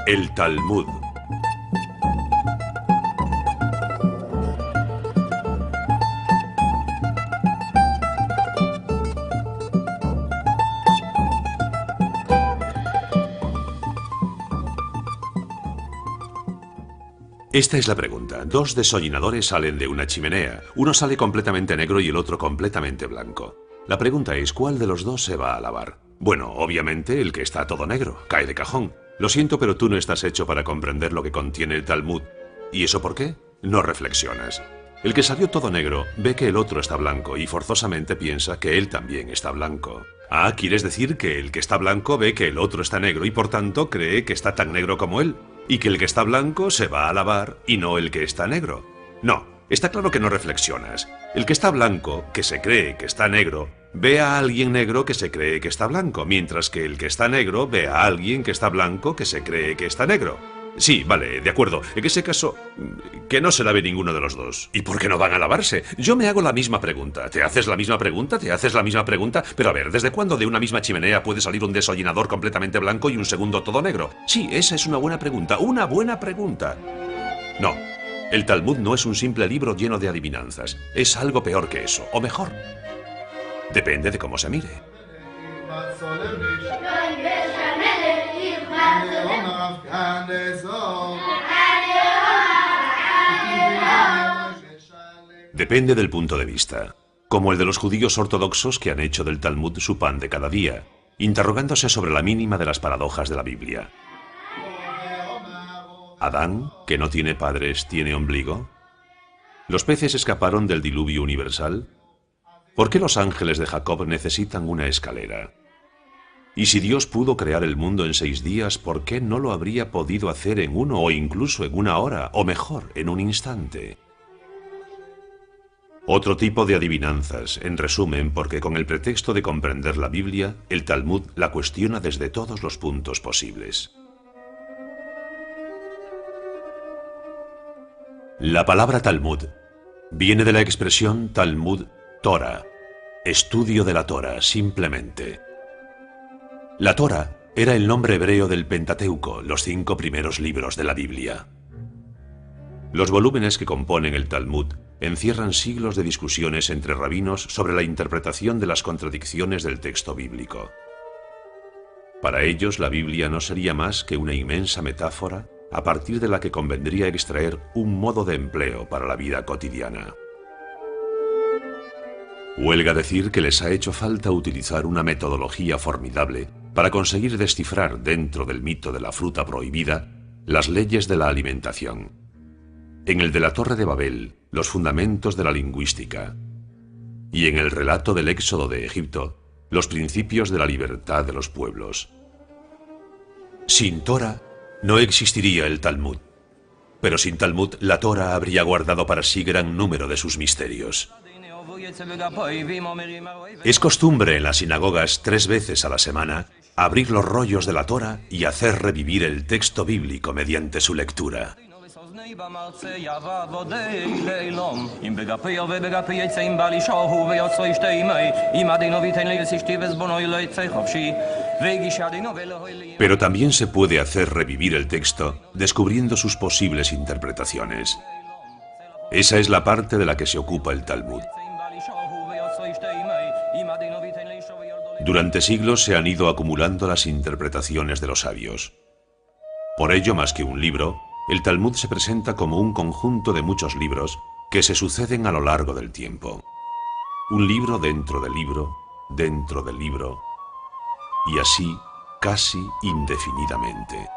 El Talmud. Esta es la pregunta. Dos desollinadores salen de una chimenea. Uno sale completamente negro y el otro completamente blanco. La pregunta es, ¿cuál de los dos se va a lavar? Bueno, obviamente el que está todo negro. Cae de cajón. Lo siento, pero tú no estás hecho para comprender lo que contiene el Talmud. ¿Y eso por qué? No reflexionas. El que salió todo negro ve que el otro está blanco y forzosamente piensa que él también está blanco. Ah, ¿quieres decir que el que está blanco ve que el otro está negro y por tanto cree que está tan negro como él? ¿Y que el que está blanco se va a lavar y no el que está negro? No, está claro que no reflexionas. El que está blanco, que se cree que está negro, ve a alguien negro que se cree que está blanco, mientras que el que está negro ve a alguien que está blanco que se cree que está negro. Sí, vale, de acuerdo. En ese caso, que no se lave ninguno de los dos. ¿Y por qué no van a lavarse? Yo me hago la misma pregunta. ¿Te haces la misma pregunta? ¿Te haces la misma pregunta? Pero a ver, ¿desde cuándo de una misma chimenea puede salir un desollinador completamente blanco y un segundo todo negro? Sí, esa es una buena pregunta. ¡Una buena pregunta! No, el Talmud no es un simple libro lleno de adivinanzas. Es algo peor que eso, o mejor. Depende de cómo se mire. Depende del punto de vista, como el de los judíos ortodoxos que han hecho del Talmud su pan de cada día, interrogándose sobre la mínima de las paradojas de la Biblia. ¿Adán, que no tiene padres, tiene ombligo? ¿Los peces escaparon del diluvio universal? ¿Por qué los ángeles de Jacob necesitan una escalera? Y si Dios pudo crear el mundo en 6 días, ¿por qué no lo habría podido hacer en 1 o incluso en 1 hora, o mejor, en un instante? Otro tipo de adivinanzas, en resumen, porque con el pretexto de comprender la Biblia, el Talmud la cuestiona desde todos los puntos posibles. La palabra Talmud viene de la expresión Talmud Torah, estudio de la Torah, simplemente. La Torah era el nombre hebreo del Pentateuco, los 5 primeros libros de la Biblia. Los volúmenes que componen el Talmud encierran siglos de discusiones entre rabinos sobre la interpretación de las contradicciones del texto bíblico. Para ellos, la Biblia no sería más que una inmensa metáfora a partir de la que convendría extraer un modo de empleo para la vida cotidiana. Huelga decir que les ha hecho falta utilizar una metodología formidable para conseguir descifrar dentro del mito de la fruta prohibida las leyes de la alimentación. En el de la Torre de Babel, los fundamentos de la lingüística. Y en el relato del éxodo de Egipto, los principios de la libertad de los pueblos. Sin Torah, no existiría el Talmud. Pero sin Talmud, la Torah habría guardado para sí gran número de sus misterios. Es costumbre en las sinagogas 3 veces a la semana abrir los rollos de la Torah y hacer revivir el texto bíblico mediante su lectura. Pero también se puede hacer revivir el texto descubriendo sus posibles interpretaciones. Esa es la parte de la que se ocupa el Talmud. Durante siglos se han ido acumulando las interpretaciones de los sabios. Por ello, más que un libro, el Talmud se presenta como un conjunto de muchos libros que se suceden a lo largo del tiempo. Un libro dentro del libro, dentro del libro, y así casi indefinidamente.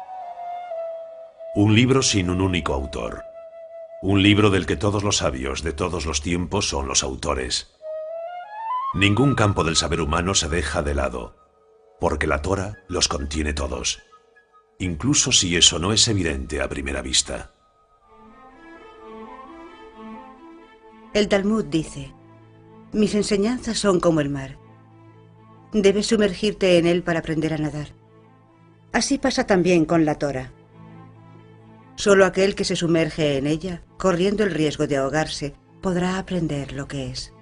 Un libro sin un único autor. Un libro del que todos los sabios de todos los tiempos son los autores. Ningún campo del saber humano se deja de lado, porque la Torah los contiene todos, incluso si eso no es evidente a primera vista. El Talmud dice: mis enseñanzas son como el mar. Debes sumergirte en él para aprender a nadar. Así pasa también con la Torah. Solo aquel que se sumerge en ella, corriendo el riesgo de ahogarse, podrá aprender lo que es.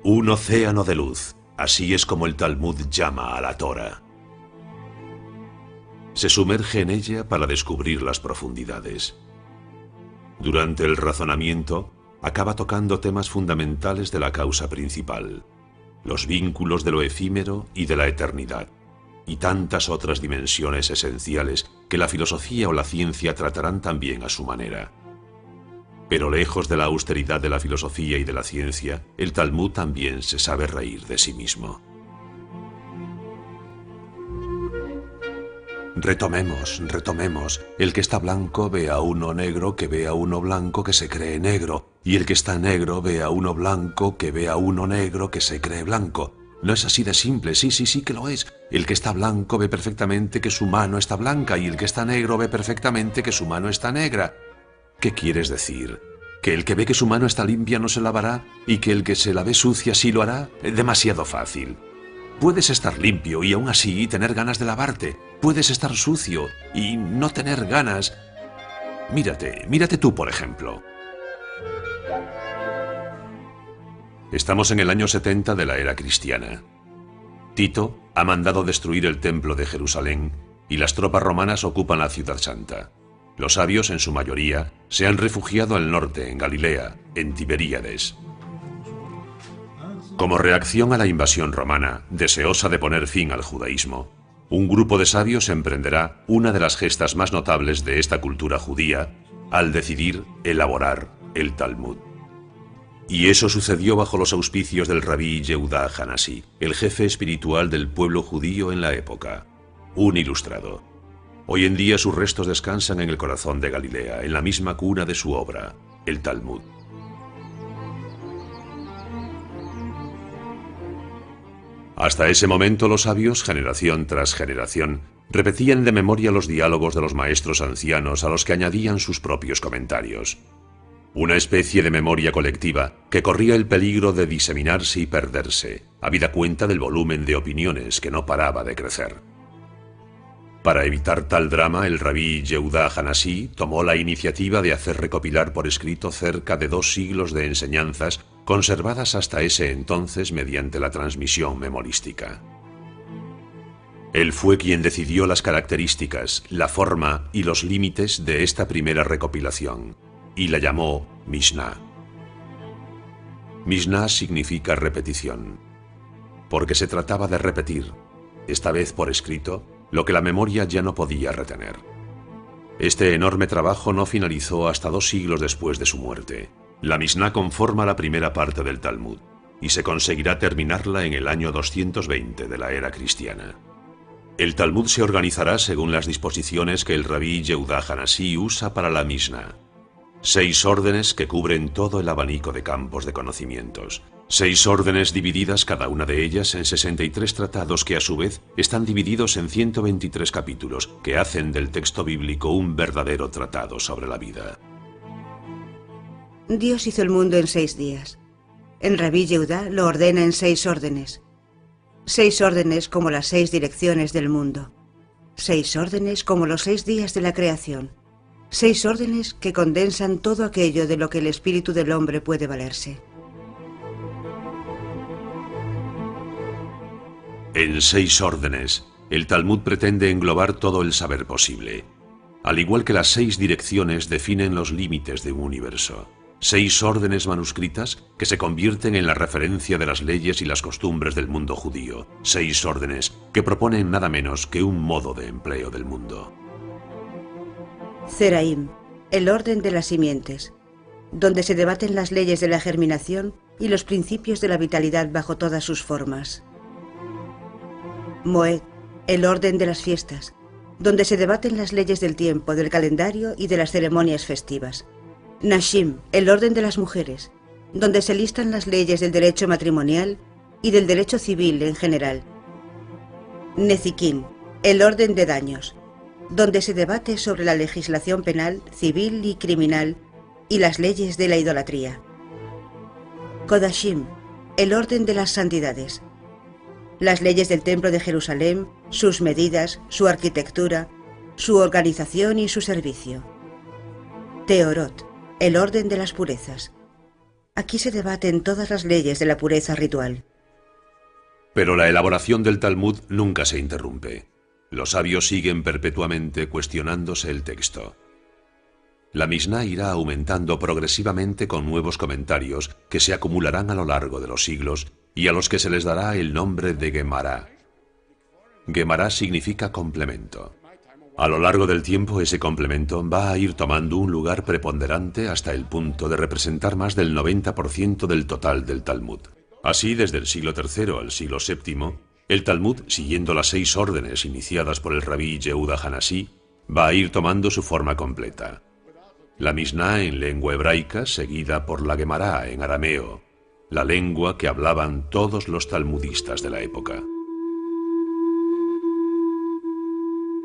Un océano de luz, así es como el Talmud llama a la Torah. Se sumerge en ella para descubrir las profundidades. Durante el razonamiento, acaba tocando temas fundamentales de la causa principal, los vínculos de lo efímero y de la eternidad, y tantas otras dimensiones esenciales que la filosofía o la ciencia tratarán también a su manera. Pero lejos de la austeridad de la filosofía y de la ciencia, el Talmud también se sabe reír de sí mismo. Retomemos. El que está blanco ve a uno negro que ve a uno blanco que se cree negro, y el que está negro ve a uno blanco que ve a uno negro que se cree blanco. No es así de simple, sí que lo es. El que está blanco ve perfectamente que su mano está blanca, y el que está negro ve perfectamente que su mano está negra. ¿Qué quieres decir? ¿Que el que ve que su mano está limpia no se lavará y que el que se la ve sucia sí lo hará? Demasiado fácil. Puedes estar limpio y aún así tener ganas de lavarte. Puedes estar sucio y no tener ganas. Mírate tú, por ejemplo. Estamos en el año 70 de la era cristiana. Tito ha mandado destruir el templo de Jerusalén y las tropas romanas ocupan la ciudad santa. Los sabios, en su mayoría, se han refugiado al norte, en Galilea, en Tiberíades. Como reacción a la invasión romana, deseosa de poner fin al judaísmo, un grupo de sabios emprenderá una de las gestas más notables de esta cultura judía al decidir elaborar el Talmud. Y eso sucedió bajo los auspicios del rabí Yehudá Hanasi, el jefe espiritual del pueblo judío en la época, un ilustrado. Hoy en día sus restos descansan en el corazón de Galilea, en la misma cuna de su obra, el Talmud. Hasta ese momento los sabios, generación tras generación, repetían de memoria los diálogos de los maestros ancianos a los que añadían sus propios comentarios. Una especie de memoria colectiva que corría el peligro de diseminarse y perderse, habida cuenta del volumen de opiniones que no paraba de crecer. Para evitar tal drama, el rabí Yehudá Hanasi tomó la iniciativa de hacer recopilar por escrito cerca de 2 siglos de enseñanzas conservadas hasta ese entonces mediante la transmisión memorística. Él fue quien decidió las características, la forma y los límites de esta primera recopilación, y la llamó Mishnah. Mishnah significa repetición, porque se trataba de repetir, esta vez por escrito, lo que la memoria ya no podía retener. Este enorme trabajo no finalizó hasta 2 siglos después de su muerte. La Mishnah conforma la primera parte del Talmud, y se conseguirá terminarla en el año 220 de la era cristiana. El Talmud se organizará según las disposiciones que el rabí Yehudá Hanasi usa para la Mishnah. 6 órdenes que cubren todo el abanico de campos de conocimientos. 6 órdenes divididas cada una de ellas en 63 tratados que a su vez están divididos en 123 capítulos que hacen del texto bíblico un verdadero tratado sobre la vida. Dios hizo el mundo en 6 días. El rabí Yehudá lo ordena en 6 órdenes. 6 órdenes como las 6 direcciones del mundo. 6 órdenes como los 6 días de la creación. 6 órdenes que condensan todo aquello de lo que el espíritu del hombre puede valerse. En 6 órdenes, el Talmud pretende englobar todo el saber posible, al igual que las 6 direcciones definen los límites de un universo. 6 órdenes manuscritas que se convierten en la referencia de las leyes y las costumbres del mundo judío. 6 órdenes que proponen nada menos que un modo de empleo del mundo. Zeraim, el orden de las simientes, donde se debaten las leyes de la germinación y los principios de la vitalidad bajo todas sus formas. Moed, el orden de las fiestas, donde se debaten las leyes del tiempo, del calendario y de las ceremonias festivas. Nashim, el orden de las mujeres, donde se listan las leyes del derecho matrimonial y del derecho civil en general. Nezikin, el orden de daños, donde se debate sobre la legislación penal, civil y criminal y las leyes de la idolatría. Kodashim, el orden de las santidades, las leyes del Templo de Jerusalén, sus medidas, su arquitectura, su organización y su servicio. Teorot, el orden de las purezas. Aquí se debaten todas las leyes de la pureza ritual. Pero la elaboración del Talmud nunca se interrumpe. Los sabios siguen perpetuamente cuestionándose el texto. La Misná irá aumentando progresivamente con nuevos comentarios que se acumularán a lo largo de los siglos y a los que se les dará el nombre de Gemara. Gemara significa complemento. A lo largo del tiempo ese complemento va a ir tomando un lugar preponderante hasta el punto de representar más del 90% del total del Talmud. Así, desde el siglo III al siglo VII, el Talmud, siguiendo las 6 órdenes iniciadas por el rabí Yehuda Hanasí, va a ir tomando su forma completa. La Misná en lengua hebraica, seguida por la Gemara en arameo, la lengua que hablaban todos los talmudistas de la época.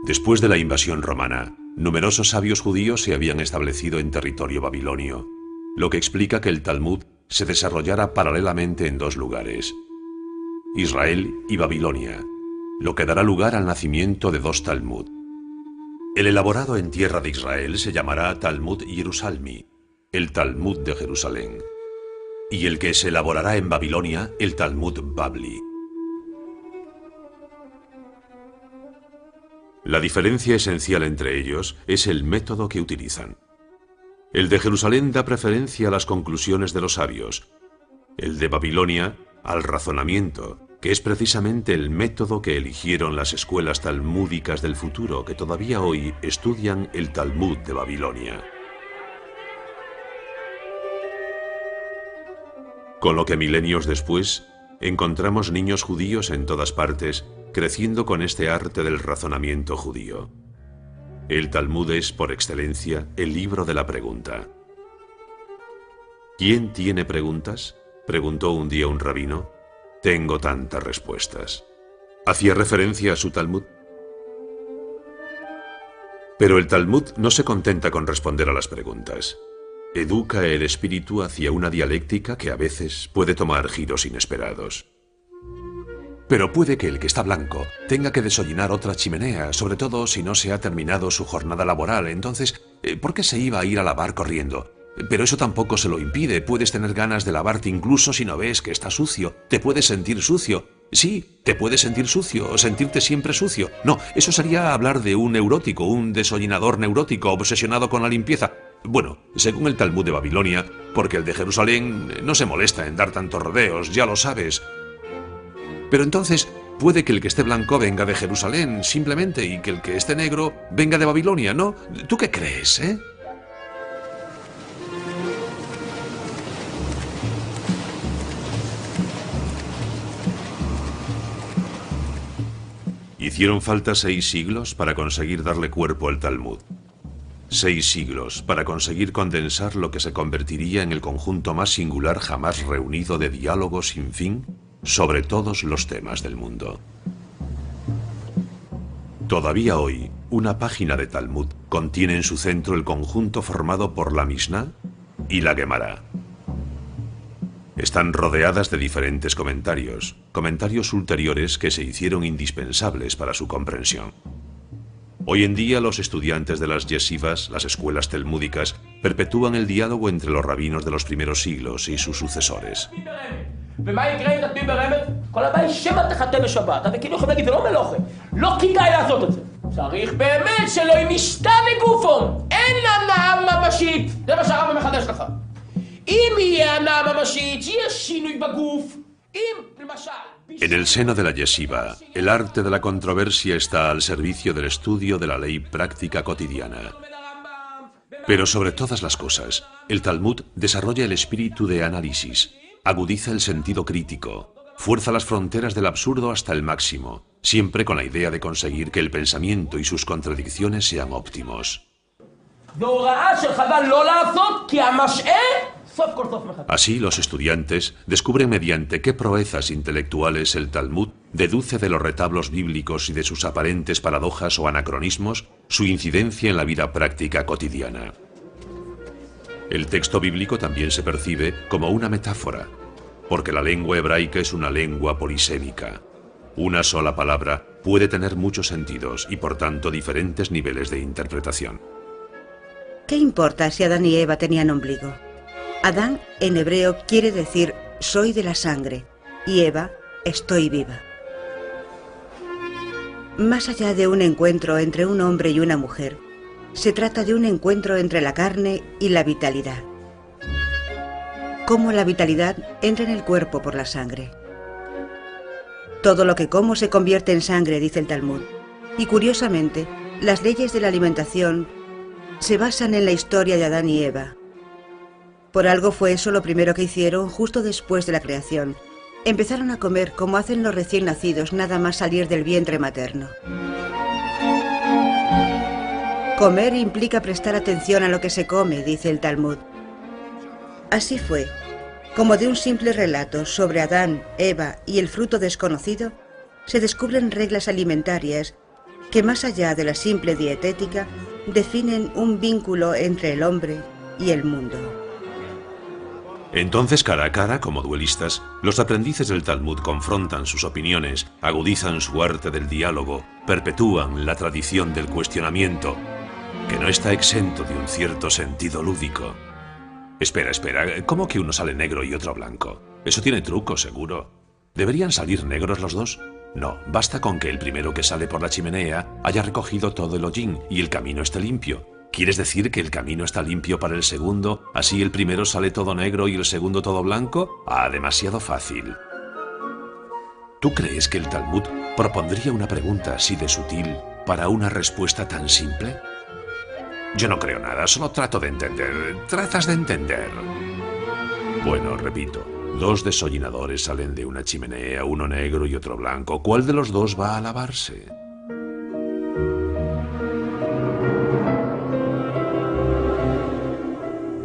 Después de la invasión romana, numerosos sabios judíos se habían establecido en territorio babilonio, lo que explica que el Talmud se desarrollara paralelamente en 2 lugares, Israel y Babilonia, lo que dará lugar al nacimiento de 2 Talmud. El elaborado en tierra de Israel se llamará Talmud Jerusalmi, el Talmud de Jerusalén, y el que se elaborará en Babilonia, el Talmud Babli. La diferencia esencial entre ellos es el método que utilizan. El de Jerusalén da preferencia a las conclusiones de los sabios, el de Babilonia al razonamiento, que es precisamente el método que eligieron las escuelas talmúdicas del futuro que todavía hoy estudian el Talmud de Babilonia. Con lo que milenios después, encontramos niños judíos en todas partes, creciendo con este arte del razonamiento judío. El Talmud es, por excelencia, el libro de la pregunta. ¿Quién tiene preguntas?, preguntó un día un rabino. Tengo tantas respuestas. ¿Hacía referencia a su Talmud? Pero el Talmud no se contenta con responder a las preguntas. Educa el espíritu hacia una dialéctica que a veces puede tomar giros inesperados. Pero puede que el que está blanco tenga que deshollinar otra chimenea, sobre todo si no se ha terminado su jornada laboral. Entonces, ¿por qué se iba a ir a lavar corriendo? Pero eso tampoco se lo impide. Puedes tener ganas de lavarte incluso si no ves que está sucio. Te puedes sentir sucio. Sí, te puedes sentir sucio o sentirte siempre sucio. No, eso sería hablar de un neurótico, un deshollinador neurótico obsesionado con la limpieza. Bueno, según el Talmud de Babilonia, porque el de Jerusalén no se molesta en dar tantos rodeos, ya lo sabes. Pero entonces, puede que el que esté blanco venga de Jerusalén, simplemente, y que el que esté negro venga de Babilonia, ¿no? ¿Tú qué crees, eh? Hicieron falta 6 siglos para conseguir darle cuerpo al Talmud. 6 siglos para conseguir condensar lo que se convertiría en el conjunto más singular jamás reunido de diálogos sin fin sobre todos los temas del mundo. Todavía hoy, una página de Talmud contiene en su centro el conjunto formado por la Misná y la Gemara. Están rodeadas de diferentes comentarios ulteriores que se hicieron indispensables para su comprensión. Hoy en día los estudiantes de las yeshivas, las escuelas talmúdicas, perpetúan el diálogo entre los rabinos de los primeros siglos y sus sucesores. En el seno de la yeshiva, el arte de la controversia está al servicio del estudio de la ley práctica cotidiana. Pero sobre todas las cosas, el Talmud desarrolla el espíritu de análisis, agudiza el sentido crítico, fuerza las fronteras del absurdo hasta el máximo, siempre con la idea de conseguir que el pensamiento y sus contradicciones sean óptimos. Así, los estudiantes descubren mediante qué proezas intelectuales el Talmud deduce de los retablos bíblicos y de sus aparentes paradojas o anacronismos su incidencia en la vida práctica cotidiana. El texto bíblico también se percibe como una metáfora, porque la lengua hebraica es una lengua polisémica. Una sola palabra puede tener muchos sentidos y, por tanto, diferentes niveles de interpretación. ¿Qué importa si Adán y Eva tenían ombligo? Adán, en hebreo, quiere decir soy de la sangre, y Eva, estoy viva. Más allá de un encuentro entre un hombre y una mujer, se trata de un encuentro entre la carne y la vitalidad. Cómo la vitalidad entra en el cuerpo por la sangre. Todo lo que como se convierte en sangre, dice el Talmud. Y curiosamente, las leyes de la alimentación se basan en la historia de Adán y Eva. Por algo fue eso lo primero que hicieron justo después de la creación. Empezaron a comer como hacen los recién nacidos nada más salir del vientre materno. Comer implica prestar atención a lo que se come, dice el Talmud. Así fue, como de un simple relato sobre Adán, Eva y el fruto desconocido, se descubren reglas alimentarias que más allá de la simple dietética, definen un vínculo entre el hombre y el mundo. Entonces, cara a cara, como duelistas, los aprendices del Talmud confrontan sus opiniones, agudizan su arte del diálogo, perpetúan la tradición del cuestionamiento, que no está exento de un cierto sentido lúdico. Espera, ¿cómo que uno sale negro y otro blanco? Eso tiene truco, seguro. ¿Deberían salir negros los dos? No, basta con que el primero que sale por la chimenea haya recogido todo el hollín y el camino esté limpio. ¿Quieres decir que el camino está limpio para el segundo, así el primero sale todo negro y el segundo todo blanco? Ah, demasiado fácil. ¿Tú crees que el Talmud propondría una pregunta así de sutil para una respuesta tan simple? Yo no creo nada, solo trato de entender. ¿Tratas de entender? Bueno, repito, dos desollinadores salen de una chimenea, uno negro y otro blanco. ¿Cuál de los dos va a lavarse?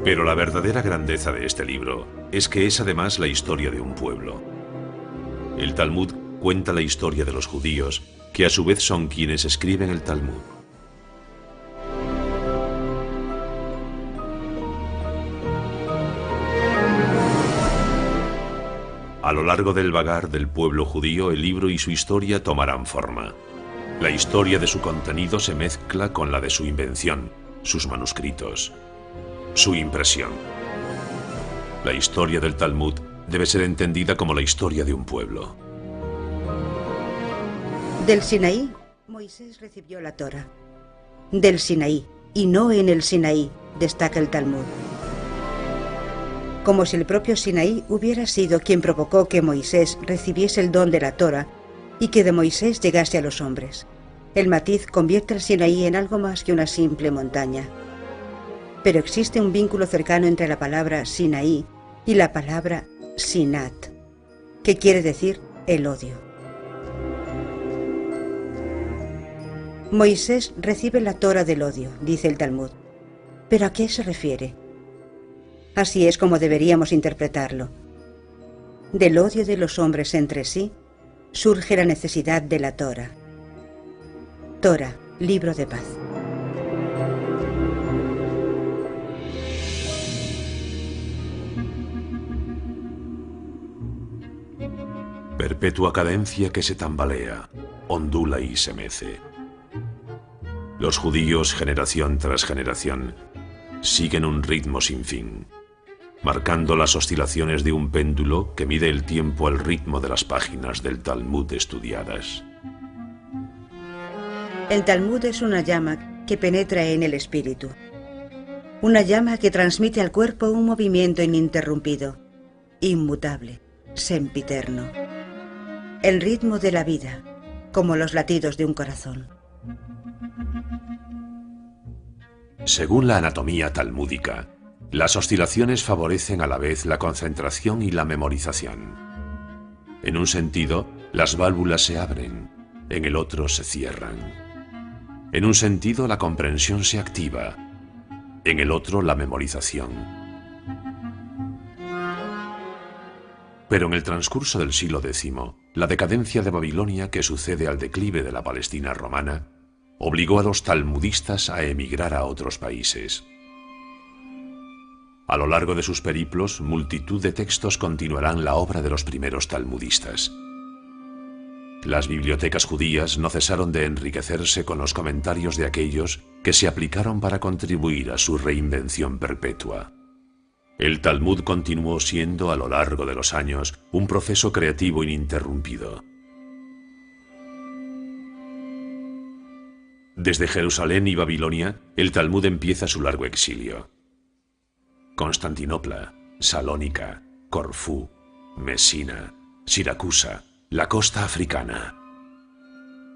Pero la verdadera grandeza de este libro es que es además la historia de un pueblo. El Talmud cuenta la historia de los judíos, que a su vez son quienes escriben el Talmud. A lo largo del vagar del pueblo judío, el libro y su historia tomarán forma. La historia de su contenido se mezcla con la de su invención, sus manuscritos, su impresión. La historia del Talmud debe ser entendida como la historia de un pueblo. Del Sinaí, Moisés recibió la Torá. Del Sinaí, y no en el Sinaí, destaca el Talmud. Como si el propio Sinaí hubiera sido quien provocó que Moisés recibiese el don de la Torá y que de Moisés llegase a los hombres. El matiz convierte al Sinaí en algo más que una simple montaña. Pero existe un vínculo cercano entre la palabra Sinaí y la palabra Sinat, que quiere decir el odio. Moisés recibe la Torá del odio, dice el Talmud. ¿Pero a qué se refiere? Así es como deberíamos interpretarlo. Del odio de los hombres entre sí surge la necesidad de la Torá. Torá, libro de paz. Perpetua cadencia que se tambalea, ondula y se mece. Los judíos, generación tras generación, siguen un ritmo sin fin, marcando las oscilaciones de un péndulo que mide el tiempo al ritmo de las páginas del Talmud estudiadas. El Talmud es una llama que penetra en el espíritu. Una llama que transmite al cuerpo un movimiento ininterrumpido, inmutable, sempiterno. El ritmo de la vida, como los latidos de un corazón. Según la anatomía talmúdica, las oscilaciones favorecen a la vez la concentración y la memorización. En un sentido, las válvulas se abren, en el otro se cierran. En un sentido, la comprensión se activa, en el otro, la memorización. Pero en el transcurso del siglo X, la decadencia de Babilonia, que sucede al declive de la Palestina romana, obligó a los talmudistas a emigrar a otros países. A lo largo de sus periplos, multitud de textos continuarán la obra de los primeros talmudistas. Las bibliotecas judías no cesaron de enriquecerse con los comentarios de aquellos que se aplicaron para contribuir a su reinvención perpetua. El Talmud continuó siendo, a lo largo de los años, un proceso creativo ininterrumpido. Desde Jerusalén y Babilonia, el Talmud empieza su largo exilio. Constantinopla, Salónica, Corfú, Mesina, Siracusa, la costa africana.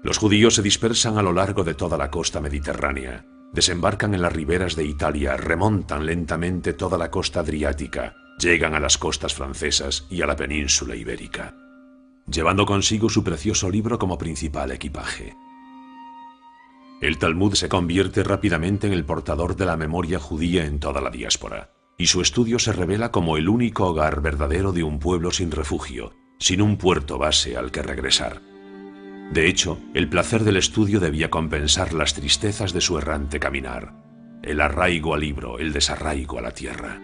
Los judíos se dispersan a lo largo de toda la costa mediterránea, desembarcan en las riberas de Italia, remontan lentamente toda la costa adriática, llegan a las costas francesas y a la península ibérica, llevando consigo su precioso libro como principal equipaje. El Talmud se convierte rápidamente en el portador de la memoria judía en toda la diáspora, y su estudio se revela como el único hogar verdadero de un pueblo sin refugio, sin un puerto base al que regresar. De hecho, el placer del estudio debía compensar las tristezas de su errante caminar, el arraigo al libro, el desarraigo a la tierra.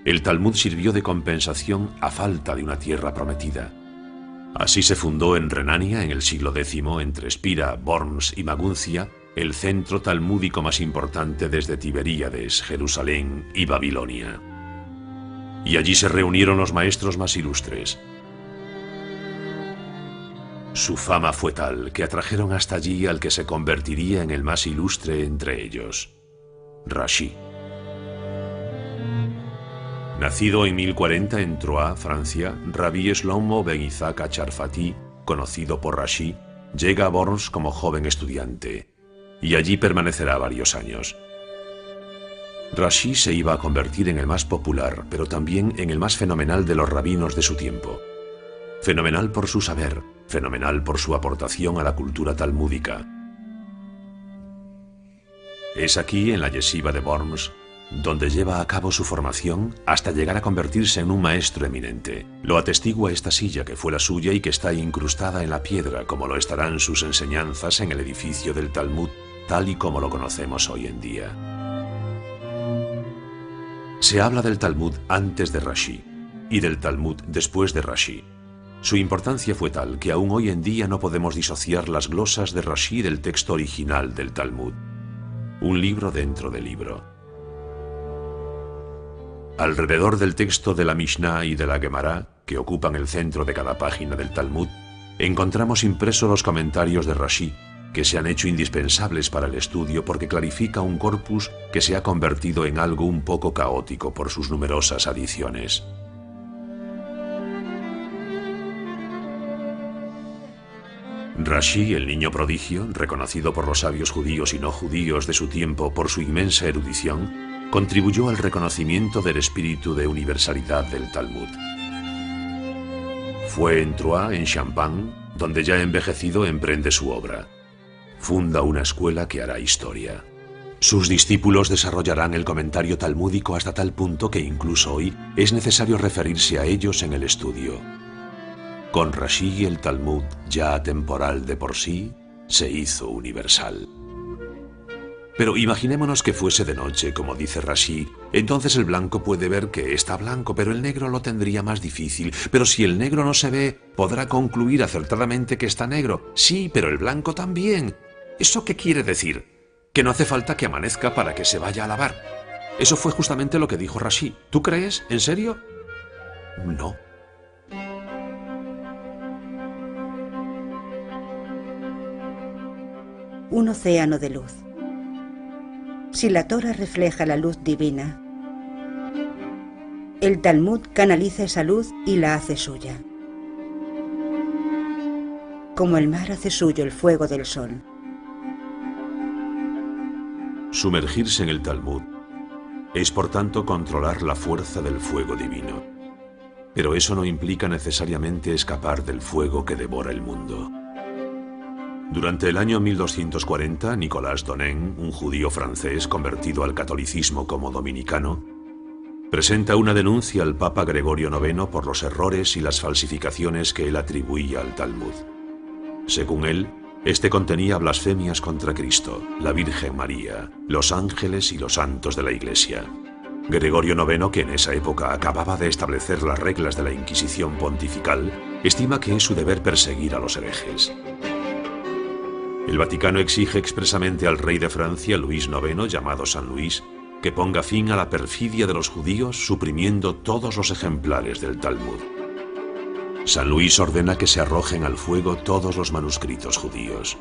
El Talmud sirvió de compensación a falta de una tierra prometida. Así se fundó en Renania, en el siglo X, entre Espira, Worms y Maguncia, el centro talmúdico más importante desde Tiberíades, Jerusalén y Babilonia. Y allí se reunieron los maestros más ilustres. Su fama fue tal que atrajeron hasta allí al que se convertiría en el más ilustre entre ellos, Rashi. Nacido en 1040 en Troyes, Francia, Rabbi Shlomo ben Isaac Acharfati, conocido por Rashi, llega a Worms como joven estudiante, y allí permanecerá varios años. Rashi se iba a convertir en el más popular, pero también en el más fenomenal de los rabinos de su tiempo. Fenomenal por su saber, fenomenal por su aportación a la cultura talmúdica. Es aquí, en la yeshiva de Worms, donde lleva a cabo su formación hasta llegar a convertirse en un maestro eminente. Lo atestigua esta silla que fue la suya y que está incrustada en la piedra, como lo estarán sus enseñanzas en el edificio del Talmud, tal y como lo conocemos hoy en día. Se habla del Talmud antes de Rashi y del Talmud después de Rashi. Su importancia fue tal que aún hoy en día no podemos disociar las glosas de Rashi del texto original del Talmud. Un libro dentro del libro. Alrededor del texto de la Mishnah y de la Gemara, que ocupan el centro de cada página del Talmud, encontramos impresos los comentarios de Rashi, que se han hecho indispensables para el estudio porque clarifica un corpus que se ha convertido en algo un poco caótico por sus numerosas adiciones. Rashi, el niño prodigio, reconocido por los sabios judíos y no judíos de su tiempo por su inmensa erudición, contribuyó al reconocimiento del espíritu de universalidad del Talmud. Fue en Troyes, en Champagne, donde ya envejecido emprende su obra. Funda una escuela que hará historia. Sus discípulos desarrollarán el comentario talmúdico hasta tal punto que incluso hoy es necesario referirse a ellos en el estudio. Con Rashi el Talmud, ya atemporal de por sí, se hizo universal. Pero imaginémonos que fuese de noche, como dice Rashi, entonces el blanco puede ver que está blanco, pero el negro lo tendría más difícil. Pero si el negro no se ve, podrá concluir acertadamente que está negro. Sí, pero el blanco también. ¿Eso qué quiere decir? Que no hace falta que amanezca para que se vaya a lavar. Eso fue justamente lo que dijo Rashi. ¿Tú crees? ¿En serio? No. Un océano de luz. Si la Torá refleja la luz divina, el Talmud canaliza esa luz y la hace suya. Como el mar hace suyo el fuego del sol. Sumergirse en el Talmud es, por tanto, controlar la fuerza del fuego divino. Pero eso no implica necesariamente escapar del fuego que devora el mundo. Durante el año 1240, Nicolas Donen, un judío francés convertido al catolicismo como dominicano, presenta una denuncia al Papa Gregorio IX por los errores y las falsificaciones que él atribuía al Talmud. Según él, este contenía blasfemias contra Cristo, la Virgen María, los ángeles y los santos de la Iglesia. Gregorio IX, que en esa época acababa de establecer las reglas de la Inquisición pontifical, estima que es su deber perseguir a los herejes. El Vaticano exige expresamente al rey de Francia, Luis IX, llamado San Luis, que ponga fin a la perfidia de los judíos suprimiendo todos los ejemplares del Talmud. San Luis ordena que se arrojen al fuego todos los manuscritos judíos.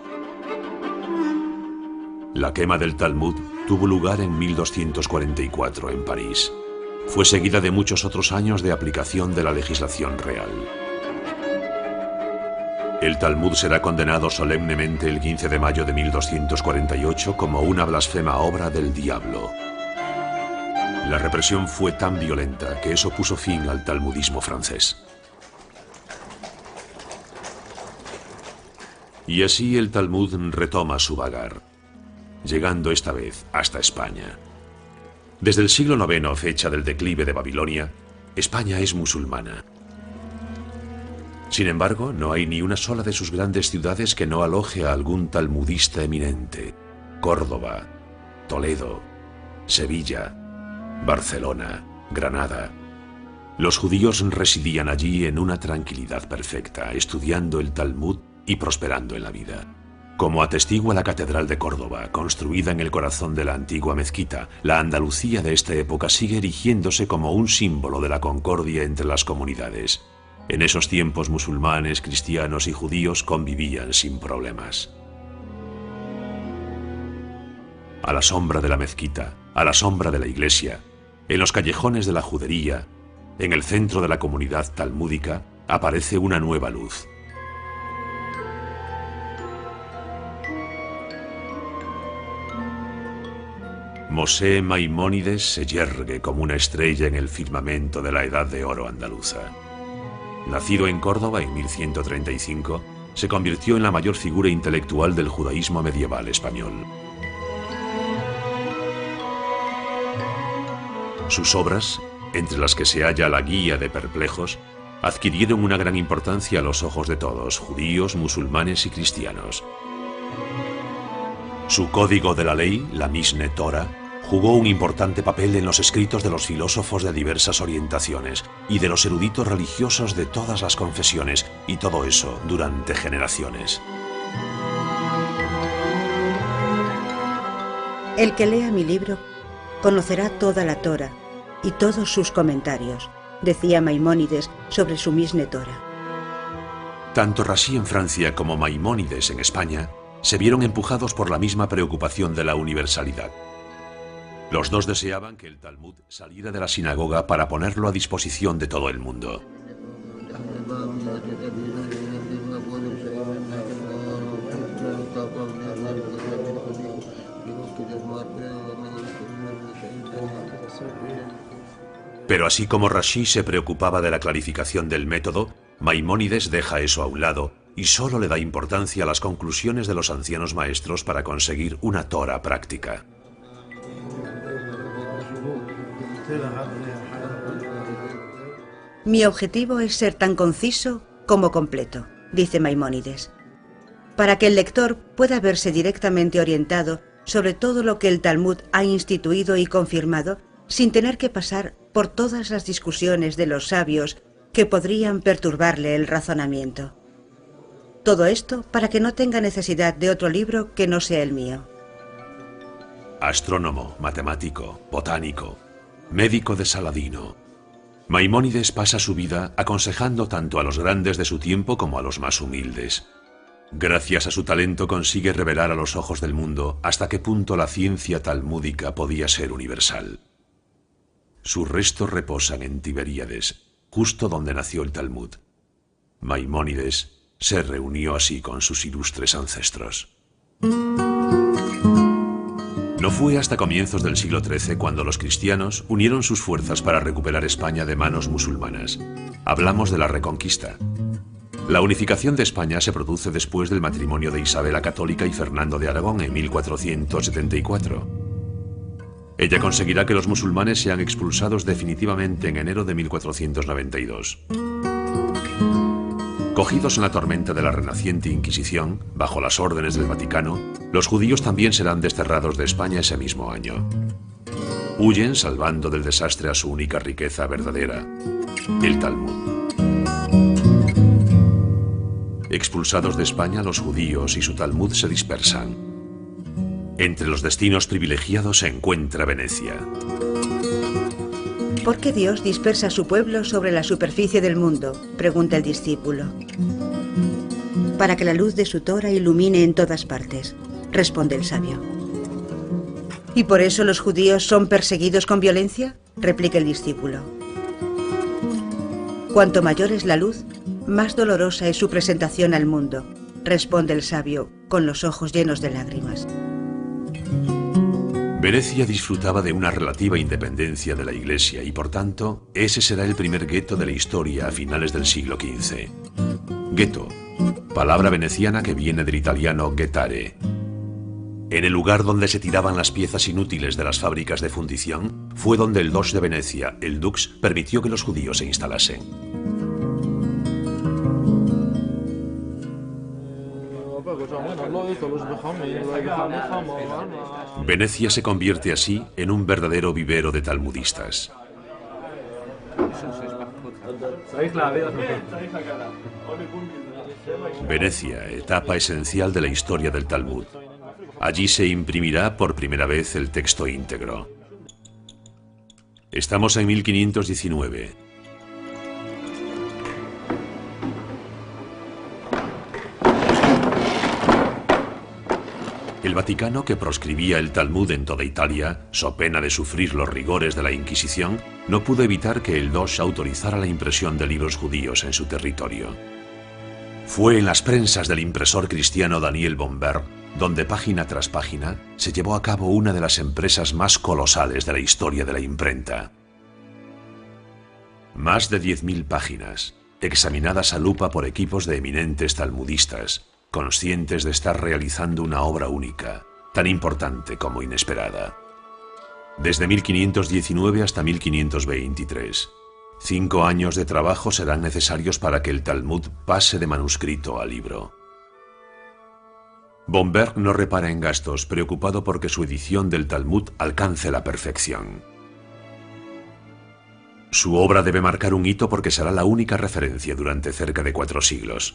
La quema del Talmud tuvo lugar en 1244 en París. Fue seguida de muchos otros años de aplicación de la legislación real. El Talmud será condenado solemnemente el 15 de mayo de 1248 como una blasfema obra del diablo. La represión fue tan violenta que eso puso fin al talmudismo francés. Y así el Talmud retoma su vagar, llegando esta vez hasta España. Desde el siglo IX, fecha del declive de Babilonia, España es musulmana. Sin embargo, no hay ni una sola de sus grandes ciudades que no aloje a algún talmudista eminente. Córdoba, Toledo, Sevilla, Barcelona, Granada. Los judíos residían allí en una tranquilidad perfecta, estudiando el Talmud y prosperando en la vida. Como atestigua la Catedral de Córdoba, construida en el corazón de la antigua mezquita, la Andalucía de esta época sigue erigiéndose como un símbolo de la concordia entre las comunidades. En esos tiempos musulmanes, cristianos y judíos convivían sin problemas. A la sombra de la mezquita, a la sombra de la iglesia, en los callejones de la judería, en el centro de la comunidad talmúdica, aparece una nueva luz. Mosé Maimónides se yergue como una estrella en el firmamento de la Edad de Oro andaluza. Nacido en Córdoba en 1135, se convirtió en la mayor figura intelectual del judaísmo medieval español. Sus obras, entre las que se halla la Guía de Perplejos, adquirieron una gran importancia a los ojos de todos, judíos, musulmanes y cristianos. Su código de la ley, la Mishneh Torah, jugó un importante papel en los escritos de los filósofos de diversas orientaciones y de los eruditos religiosos de todas las confesiones, y todo eso durante generaciones. El que lea mi libro conocerá toda la Torah y todos sus comentarios, decía Maimónides sobre su Mishneh Torah. Tanto Rashi en Francia como Maimónides en España se vieron empujados por la misma preocupación de la universalidad. Los dos deseaban que el Talmud saliera de la sinagoga para ponerlo a disposición de todo el mundo. Pero así como Rashi se preocupaba de la clarificación del método, Maimónides deja eso a un lado y solo le da importancia a las conclusiones de los ancianos maestros para conseguir una Torah práctica. Mi objetivo es ser tan conciso como completo, dice Maimónides, para que el lector pueda verse directamente orientado sobre todo lo que el Talmud ha instituido y confirmado, sin tener que pasar por todas las discusiones de los sabios que podrían perturbarle el razonamiento. Todo esto para que no tenga necesidad de otro libro que no sea el mío. Astrónomo, matemático, botánico, médico de Saladino, Maimónides pasa su vida aconsejando tanto a los grandes de su tiempo como a los más humildes. Gracias a su talento consigue revelar a los ojos del mundo hasta qué punto la ciencia talmúdica podía ser universal. Sus restos reposan en Tiberíades, justo donde nació el Talmud. Maimónides se reunió así con sus ilustres ancestros. No fue hasta comienzos del siglo XIII cuando los cristianos unieron sus fuerzas para recuperar España de manos musulmanas. Hablamos de la Reconquista. La unificación de España se produce después del matrimonio de Isabel la Católica y Fernando de Aragón en 1474. Ella conseguirá que los musulmanes sean expulsados definitivamente en enero de 1492. Cogidos en la tormenta de la renaciente Inquisición, bajo las órdenes del Vaticano, los judíos también serán desterrados de España ese mismo año. Huyen salvando del desastre a su única riqueza verdadera, el Talmud. Expulsados de España, los judíos y su Talmud se dispersan. Entre los destinos privilegiados se encuentra Venecia. ¿Por qué Dios dispersa a su pueblo sobre la superficie del mundo?, pregunta el discípulo. Para que la luz de su Torah ilumine en todas partes, responde el sabio. ¿Y por eso los judíos son perseguidos con violencia? Replica el discípulo. Cuanto mayor es la luz, más dolorosa es su presentación al mundo, responde el sabio, con los ojos llenos de lágrimas. Venecia disfrutaba de una relativa independencia de la Iglesia y, por tanto, ese será el primer gueto de la historia a finales del siglo XV. Gueto, palabra veneciana que viene del italiano ghettare. En el lugar donde se tiraban las piezas inútiles de las fábricas de fundición, fue donde el Doge de Venecia, el Dux, permitió que los judíos se instalasen. Venecia se convierte así en un verdadero vivero de talmudistas. Venecia, etapa esencial de la historia del Talmud. Allí se imprimirá por primera vez el texto íntegro. Estamos en 1519. El Vaticano, que proscribía el Talmud en toda Italia, so pena de sufrir los rigores de la Inquisición, no pudo evitar que el Doge autorizara la impresión de libros judíos en su territorio. Fue en las prensas del impresor cristiano Daniel Bombert donde página tras página se llevó a cabo una de las empresas más colosales de la historia de la imprenta. Más de 10.000 páginas, examinadas a lupa por equipos de eminentes talmudistas, conscientes de estar realizando una obra única, tan importante como inesperada. Desde 1519 hasta 1523, 5 años de trabajo serán necesarios para que el Talmud pase de manuscrito a libro. Bombert no repara en gastos, preocupado porque su edición del Talmud alcance la perfección. Su obra debe marcar un hito porque será la única referencia durante cerca de 4 siglos.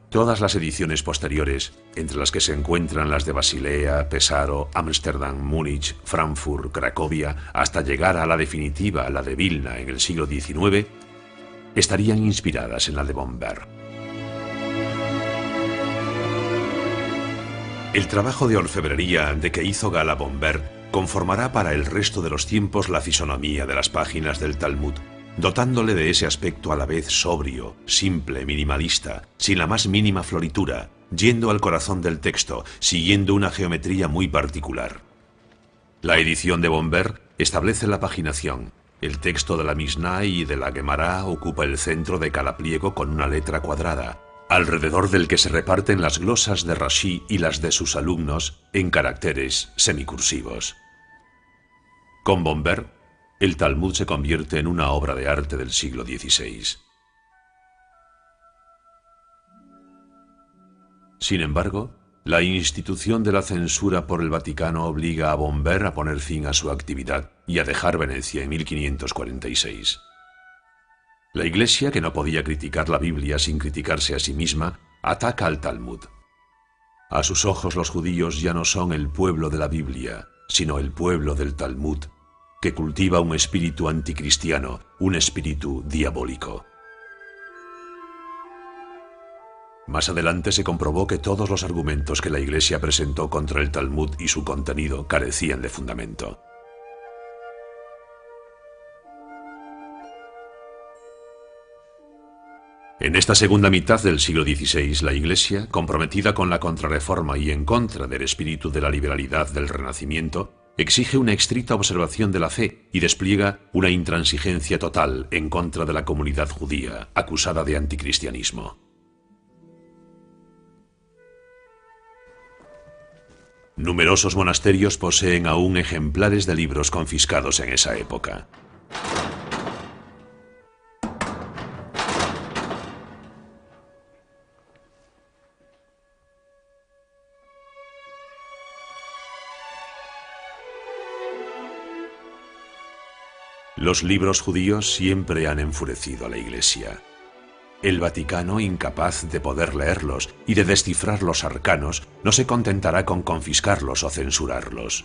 Todas las ediciones posteriores, entre las que se encuentran las de Basilea, Pesaro, Ámsterdam, Múnich, Frankfurt, Cracovia, hasta llegar a la definitiva, la de Vilna, en el siglo XIX, estarían inspiradas en la de Bombert. El trabajo de orfebrería de que hizo gala Bombert conformará para el resto de los tiempos la fisonomía de las páginas del Talmud, dotándole de ese aspecto a la vez sobrio, simple, minimalista, sin la más mínima floritura, yendo al corazón del texto, siguiendo una geometría muy particular. La edición de Bombert establece la paginación. El texto de la Mishnah y de la Gemara ocupa el centro de cada pliego con una letra cuadrada, alrededor del que se reparten las glosas de Rashi y las de sus alumnos en caracteres semicursivos. Con Bombert, el Talmud se convierte en una obra de arte del siglo XVI. Sin embargo, la institución de la censura por el Vaticano obliga a Bombert a poner fin a su actividad y a dejar Venecia en 1546. La Iglesia, que no podía criticar la Biblia sin criticarse a sí misma, ataca al Talmud. A sus ojos los judíos ya no son el pueblo de la Biblia, sino el pueblo del Talmud, que cultiva un espíritu anticristiano, un espíritu diabólico. Más adelante se comprobó que todos los argumentos que la Iglesia presentó contra el Talmud y su contenido carecían de fundamento. En esta segunda mitad del siglo XVI, la Iglesia, comprometida con la Contrarreforma y en contra del espíritu de la liberalidad del Renacimiento, exige una estricta observación de la fe y despliega una intransigencia total en contra de la comunidad judía, acusada de anticristianismo. Numerosos monasterios poseen aún ejemplares de libros confiscados en esa época. Los libros judíos siempre han enfurecido a la Iglesia. El Vaticano, incapaz de poder leerlos y de descifrar los arcanos, no se contentará con confiscarlos o censurarlos.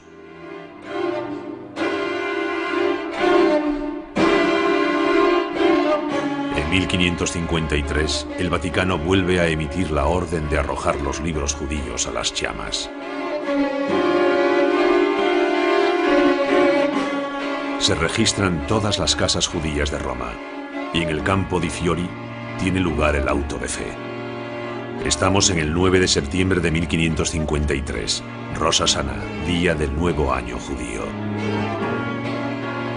En 1553, el Vaticano vuelve a emitir la orden de arrojar los libros judíos a las llamas. Se registran todas las casas judías de Roma y en el Campo di Fiori tiene lugar el auto de fe. Estamos en el 9 de septiembre de 1553, Rosh Hashanah, día del nuevo año judío.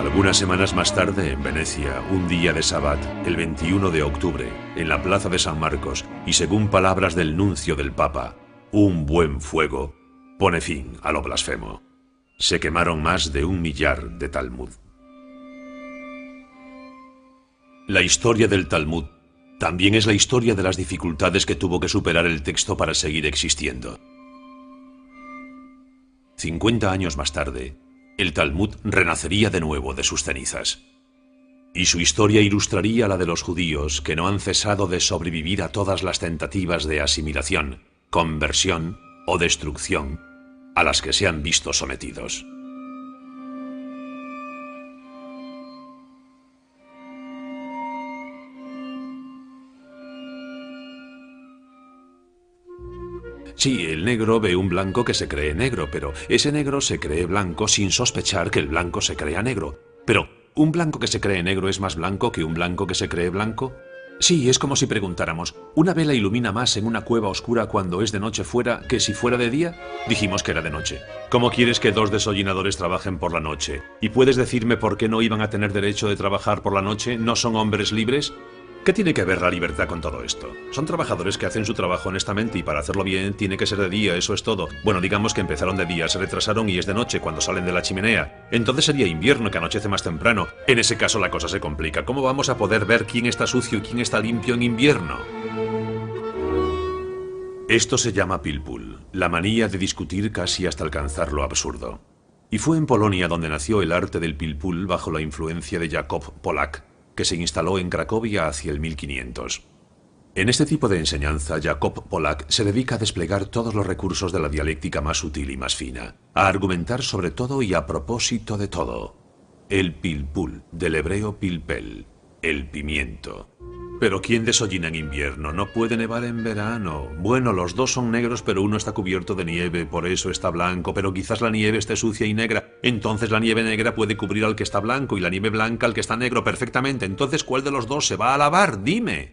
Algunas semanas más tarde, en Venecia, un día de Sabbat, el 21 de octubre, en la plaza de San Marcos, y según palabras del nuncio del Papa, un buen fuego pone fin a lo blasfemo. Se quemaron más de 1 millar de Talmud. La historia del Talmud también es la historia de las dificultades que tuvo que superar el texto para seguir existiendo. 50 años más tarde, el Talmud renacería de nuevo de sus cenizas. Y su historia ilustraría la de los judíos que no han cesado de sobrevivir a todas las tentativas de asimilación, conversión o destrucción a las que se han visto sometidos. Sí, el negro ve un blanco que se cree negro, pero ese negro se cree blanco sin sospechar que el blanco se crea negro. Pero, ¿un blanco que se cree negro es más blanco que un blanco que se cree blanco? Sí, es como si preguntáramos, ¿una vela ilumina más en una cueva oscura cuando es de noche fuera que si fuera de día? Dijimos que era de noche. ¿Cómo quieres que 2 desollinadores trabajen por la noche? ¿Y puedes decirme por qué no iban a tener derecho de trabajar por la noche? ¿No son hombres libres? ¿Qué tiene que ver la libertad con todo esto? Son trabajadores que hacen su trabajo honestamente y para hacerlo bien tiene que ser de día, eso es todo. Bueno, digamos que empezaron de día, se retrasaron y es de noche cuando salen de la chimenea. Entonces sería invierno, que anochece más temprano. En ese caso la cosa se complica. ¿Cómo vamos a poder ver quién está sucio y quién está limpio en invierno? Esto se llama pilpul, la manía de discutir casi hasta alcanzar lo absurdo. Y fue en Polonia donde nació el arte del pilpul bajo la influencia de Jakub Polak, que se instaló en Cracovia hacia el 1500. En este tipo de enseñanza, Jakub Polak se dedica a desplegar todos los recursos de la dialéctica más sutil y más fina, a argumentar sobre todo y a propósito de todo. El pilpul, del hebreo pilpel, el pimiento. Pero ¿quién desollina en invierno? ¿No puede nevar en verano? Bueno, los dos son negros, pero uno está cubierto de nieve, por eso está blanco, pero quizás la nieve esté sucia y negra. Entonces la nieve negra puede cubrir al que está blanco y la nieve blanca al que está negro perfectamente. Entonces, ¿cuál de los dos se va a lavar? Dime.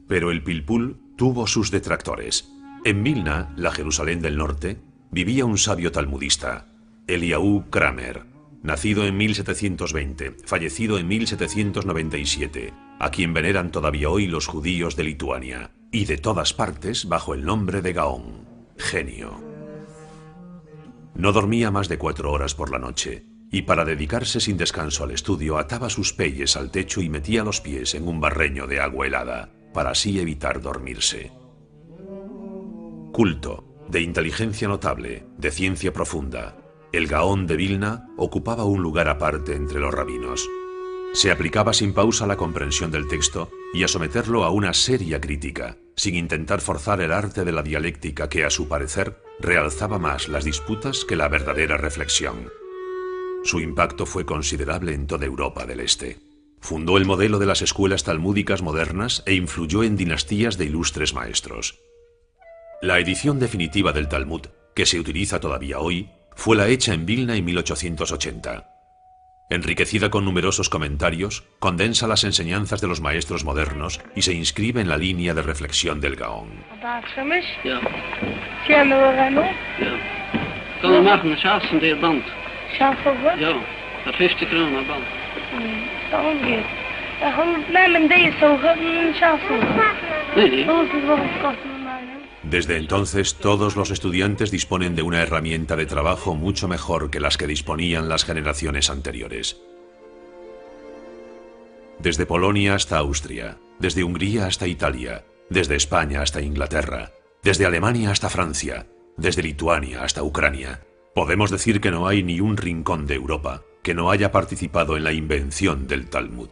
Pero el pilpul tuvo sus detractores. En Vilna, la Jerusalén del norte, vivía un sabio talmudista, Eliyahu Kramer, nacido en 1720, fallecido en 1797, a quien veneran todavía hoy los judíos de Lituania, y de todas partes bajo el nombre de Gaón, genio. No dormía más de 4 horas por la noche, y para dedicarse sin descanso al estudio ataba sus peyes al techo y metía los pies en un barreño de agua helada, para así evitar dormirse. Culto, de inteligencia notable, de ciencia profunda, el Gaón de Vilna ocupaba un lugar aparte entre los rabinos. Se aplicaba sin pausa a la comprensión del texto y a someterlo a una seria crítica, sin intentar forzar el arte de la dialéctica que, a su parecer, realzaba más las disputas que la verdadera reflexión. Su impacto fue considerable en toda Europa del Este. Fundó el modelo de las escuelas talmúdicas modernas e influyó en dinastías de ilustres maestros. La edición definitiva del Talmud, que se utiliza todavía hoy, fue la hecha en Vilna en 1880. Enriquecida con numerosos comentarios, condensa las enseñanzas de los maestros modernos y se inscribe en la línea de reflexión del Gaón. Desde entonces, todos los estudiantes disponen de una herramienta de trabajo mucho mejor que las que disponían las generaciones anteriores. Desde Polonia hasta Austria, desde Hungría hasta Italia, desde España hasta Inglaterra, desde Alemania hasta Francia, desde Lituania hasta Ucrania, podemos decir que no hay ni un rincón de Europa que no haya participado en la invención del Talmud.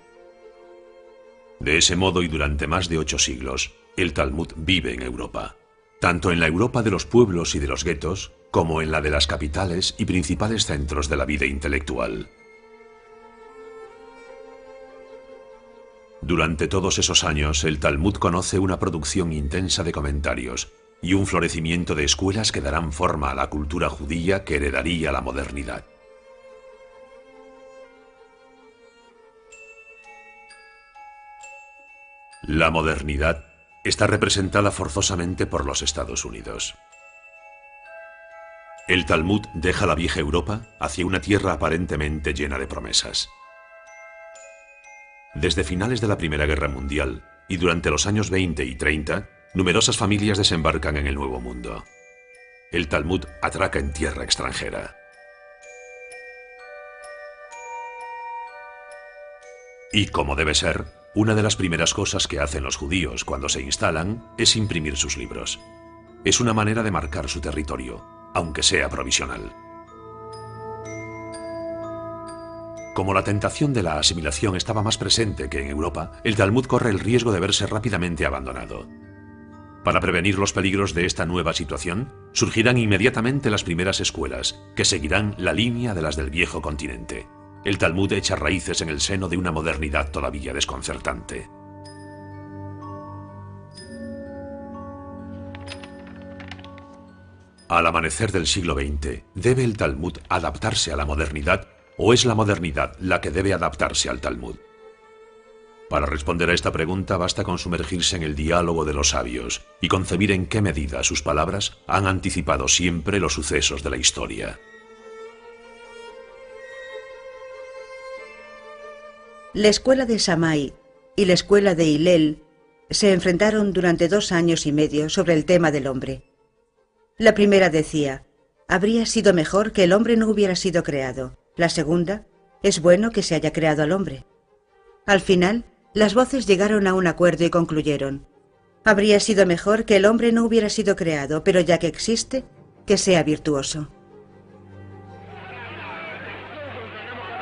De ese modo y durante más de 8 siglos, el Talmud vive en Europa. Tanto en la Europa de los pueblos y de los guetos, como en la de las capitales y principales centros de la vida intelectual. Durante todos esos años, el Talmud conoce una producción intensa de comentarios y un florecimiento de escuelas que darán forma a la cultura judía que heredaría la modernidad. La modernidad está representada forzosamente por los Estados Unidos. El Talmud deja la vieja Europa hacia una tierra aparentemente llena de promesas. Desde finales de la Primera Guerra Mundial y durante los años 20 y 30, numerosas familias desembarcan en el Nuevo Mundo. El Talmud atraca en tierra extranjera. Y como debe ser, una de las primeras cosas que hacen los judíos cuando se instalan es imprimir sus libros. Es una manera de marcar su territorio, aunque sea provisional. Como la tentación de la asimilación estaba más presente que en Europa, el Talmud corre el riesgo de verse rápidamente abandonado. Para prevenir los peligros de esta nueva situación, surgirán inmediatamente las primeras escuelas, que seguirán la línea de las del viejo continente. El Talmud echa raíces en el seno de una modernidad todavía desconcertante. Al amanecer del siglo XX, ¿debe el Talmud adaptarse a la modernidad o es la modernidad la que debe adaptarse al Talmud? Para responder a esta pregunta basta con sumergirse en el diálogo de los sabios y concebir en qué medida sus palabras han anticipado siempre los sucesos de la historia. La escuela de Shammai y la escuela de Hillel se enfrentaron durante 2 años y medio sobre el tema del hombre. La primera decía: habría sido mejor que el hombre no hubiera sido creado. La segunda: es bueno que se haya creado al hombre. Al final, las voces llegaron a un acuerdo y concluyeron: habría sido mejor que el hombre no hubiera sido creado, pero ya que existe, que sea virtuoso.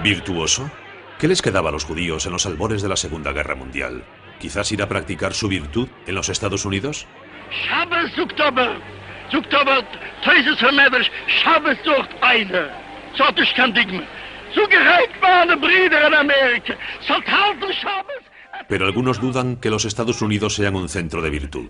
¿Virtuoso? ¿Qué les quedaba a los judíos en los albores de la Segunda Guerra Mundial? ¿Quizás ir a practicar su virtud en los Estados Unidos? Pero algunos dudan que los Estados Unidos sean un centro de virtud.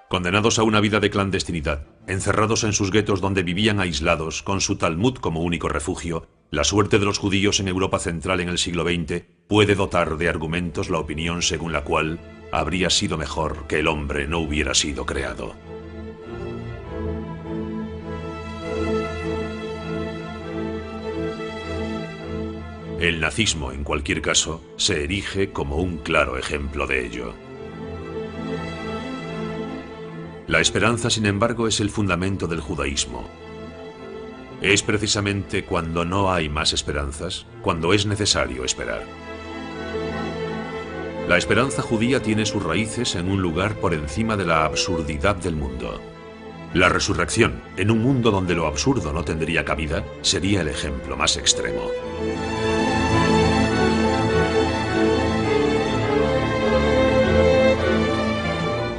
Condenados a una vida de clandestinidad, encerrados en sus guetos donde vivían aislados, con su Talmud como único refugio, la suerte de los judíos en Europa Central en el siglo XX puede dotar de argumentos la opinión según la cual habría sido mejor que el hombre no hubiera sido creado. El nazismo, en cualquier caso, se erige como un claro ejemplo de ello. La esperanza, sin embargo, es el fundamento del judaísmo. Es precisamente cuando no hay más esperanzas, cuando es necesario esperar. La esperanza judía tiene sus raíces en un lugar por encima de la absurdidad del mundo. La resurrección, en un mundo donde lo absurdo no tendría cabida, sería el ejemplo más extremo.